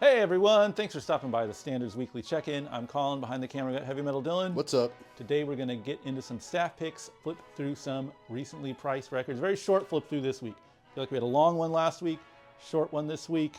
Hey everyone, thanks for stopping by the Standards Weekly Check-In. I'm Colin, behind the camera got Heavy Metal Dylan. What's up? Today we're going to get into some staff picks, flip through some recently priced records. Very short flip through this week. I feel like we had a long one last week, short one this week.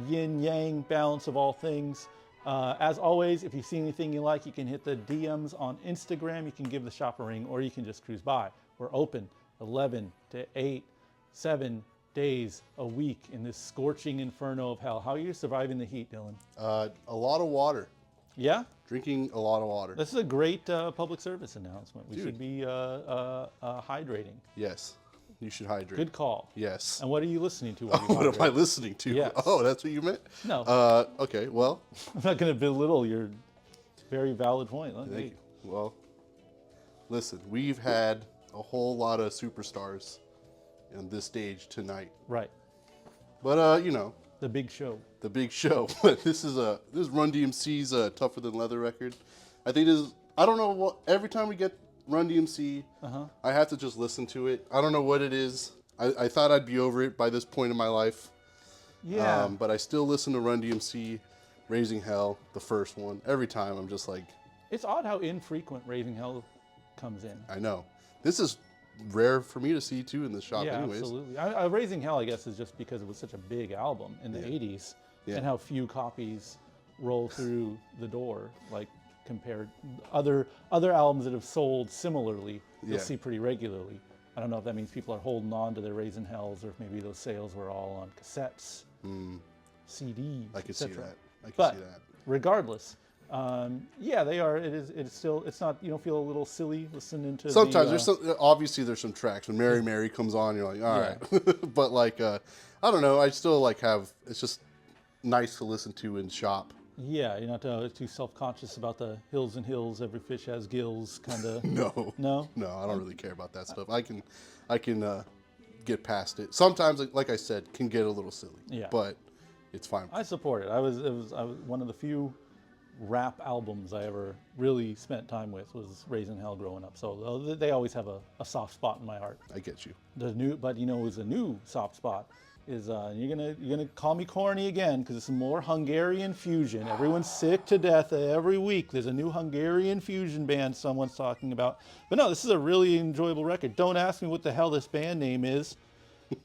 Yin-yang balance of all things. As always, if you see anything you like, you can hit the DMs on Instagram. You can give the shop a ring, or you can just cruise by. We're open 11 to 8, 7 days a week in this scorching inferno of hell. How are you surviving the heat, Dylan? A lot of water. Yeah? Drinking a lot of water. This is a great public service announcement. We should be hydrating. Yes, you should hydrate. Good call. Yes. And what are you listening to? While you What am I hydrate? listening to? Yes. Oh, that's what you meant? No. Okay, well, I'm not going to belittle your very valid point. thank you. Well, listen, we've had a whole lot of superstars on this stage tonight. Right. But, The big show. the big show. But this is Run DMC's Tougher Than Leather record. I think I don't know what, every time we get Run DMC, I have to just listen to it. I don't know what it is. I thought I'd be over it by this point in my life. Yeah. But I still listen to Run DMC, Raising Hell, the first one. Every time I'm just like, It's odd how infrequent Raising Hell comes in. I know. This is rare for me to see too in the shop Yeah, anyways. absolutely. Raising Hell, I guess, is just because it was such a big album in the 80s and how few copies roll through the door, like compared other albums that have sold similarly, you'll see pretty regularly. I don't know if that means people are holding on to their Raising Hells or if maybe those sales were all on cassettes, CDs, I can see etc. that. I can But see that. regardless, yeah, they are. It's still. It's not. You don't feel a little silly listening to. Sometimes there's some tracks when Mary Mary comes on, you're like, all right. But like, I don't know. I still like it's just nice to listen to in shop. Yeah, you're not too self-conscious about the hills and hills. Every fish has gills, kind of. No, No. I don't really care about that stuff. I can get past it. Sometimes, like I said, can get a little silly. Yeah. But it's fine. I support it. I was one of the few rap albums I ever really spent time with was Raising Hell growing up. So they always have a soft spot in my heart. I get you. But who's a new soft spot is you're gonna call me corny again because it's more Hungarian fusion. Everyone's sick to death every week. There's a new Hungarian fusion band someone's talking about. But no, this is a really enjoyable record. Don't ask me what the hell this band name is.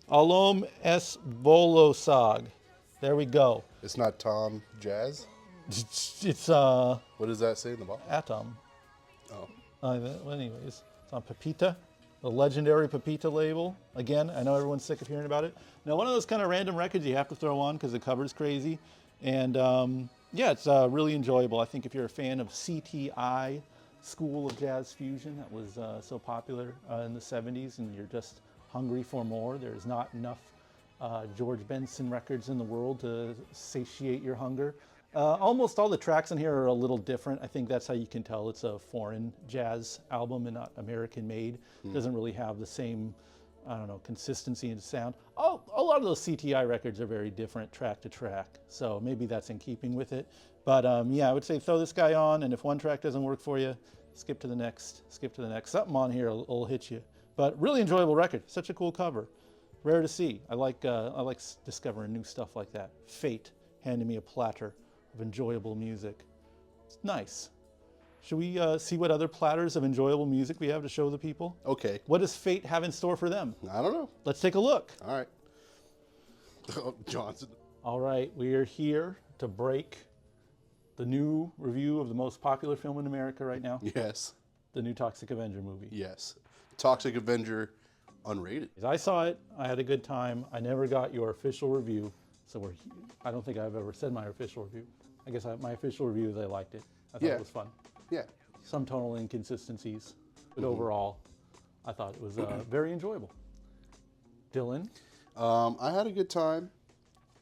Alom S. Volosag. There we go. It's not Tom Jazz. It's What does that say in the bottom? Atom. Oh, Well, anyways, it's on Pepita, the legendary Pepita label. Again, I know everyone's sick of hearing about it. Now, one of those kind of random records you have to throw on because the cover's crazy. And yeah, it's really enjoyable. I think if you're a fan of CTI, School of Jazz Fusion, that was so popular in the 70s, and you're just hungry for more, there's not enough George Benson records in the world to satiate your hunger. Almost all the tracks in here are a little different. I think that's how you can tell it's a foreign jazz album and not American made. It doesn't really have the same, I don't know, consistency and sound. Oh, a lot of those CTI records are very different track to track. So maybe that's in keeping with it. But yeah, I would say throw this guy on, and if one track doesn't work for you, skip to the next, Something on here will hit you. But really enjoyable record. Such a cool cover. Rare to see. I like discovering new stuff like that. Fate handed me a platter of enjoyable music. It's nice. Should we see what other platters of enjoyable music we have to show the people? okay. What does Fate have in store for them? I don't know. Let's take a look. All right. Oh, Johnson. All right, we are here to break the new review of the most popular film in America right now, Yes. the new Toxic Avenger movie. Yes. Toxic Avenger, unrated. I saw it. I had a good time. I never got your official review, so I don't think I've ever said my official review. I guess my official review is I liked it. I thought it was fun. Yeah. Some tonal inconsistencies, but overall, I thought it was very enjoyable. Dylan? I had a good time.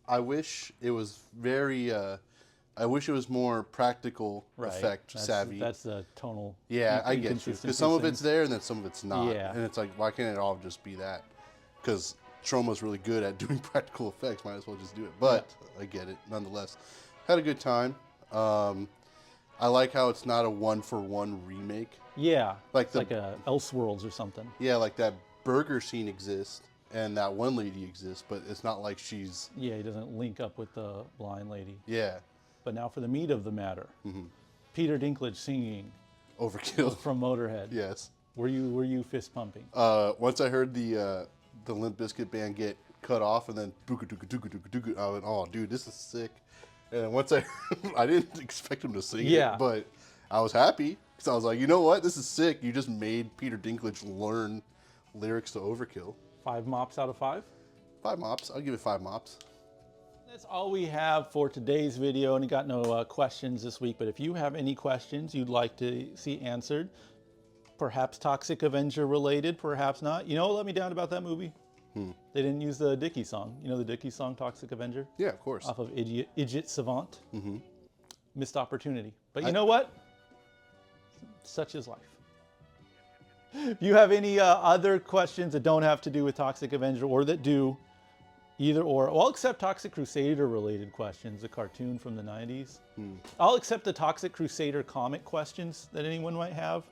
I wish it was I wish it was more practical effect savvy. That's the tonal. Yeah, I get you. Because some of it's there and then some of it's not. Yeah. And it's like, why can't it all just be that? Because Troma's really good at doing practical effects. Might as well just do it. But I get it nonetheless. Had a good time. I like how it's not a one-for-one remake. Yeah, Like it's like a Elseworlds or something. Yeah, like that burger scene exists. and that one lady exists, but it's not like she's... Yeah, he doesn't link up with the blind lady. Yeah. But now for the meat of the matter. Peter Dinklage singing Overkill. from Motorhead. Yes. Were you fist pumping? Once I heard the Limp Bizkit band get cut off and then I went, oh, dude, this is sick. And once I didn't expect him to sing it, but I was happy because I was like, you know what? This is sick. You just made Peter Dinklage learn lyrics to Overkill. 5 mops out of 5? 5 mops. I'll give it 5 mops. That's all we have for today's video, and we got no questions this week. But if you have any questions you'd like to see answered, perhaps Toxic Avenger related, perhaps not. You know what let me down about that movie? They didn't use the Dickie song. You know the Dickie song, Toxic Avenger? Yeah, of course. Off of Idiot Savant. Missed opportunity. But you know what? Such is life. If you have any other questions that don't have to do with Toxic Avenger or that do, either or, well, I'll accept Toxic Crusader related questions, a cartoon from the 90s. I'll accept the Toxic Crusader comic questions that anyone might have.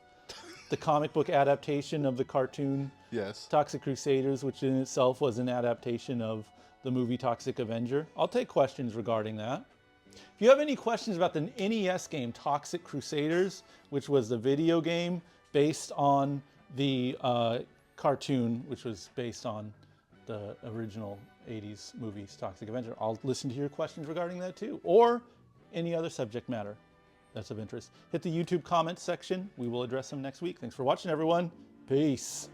The comic book adaptation of the cartoon Toxic Crusaders, which in itself was an adaptation of the movie Toxic Avenger. I'll take questions regarding that. If you have any questions about the NES game Toxic Crusaders, which was the video game based on the cartoon, which was based on the original 80s movies Toxic Avenger, I'll listen to your questions regarding that too, or any other subject matter that's of interest. Hit the YouTube comments section. We will address them next week. Thanks for watching, everyone. Peace.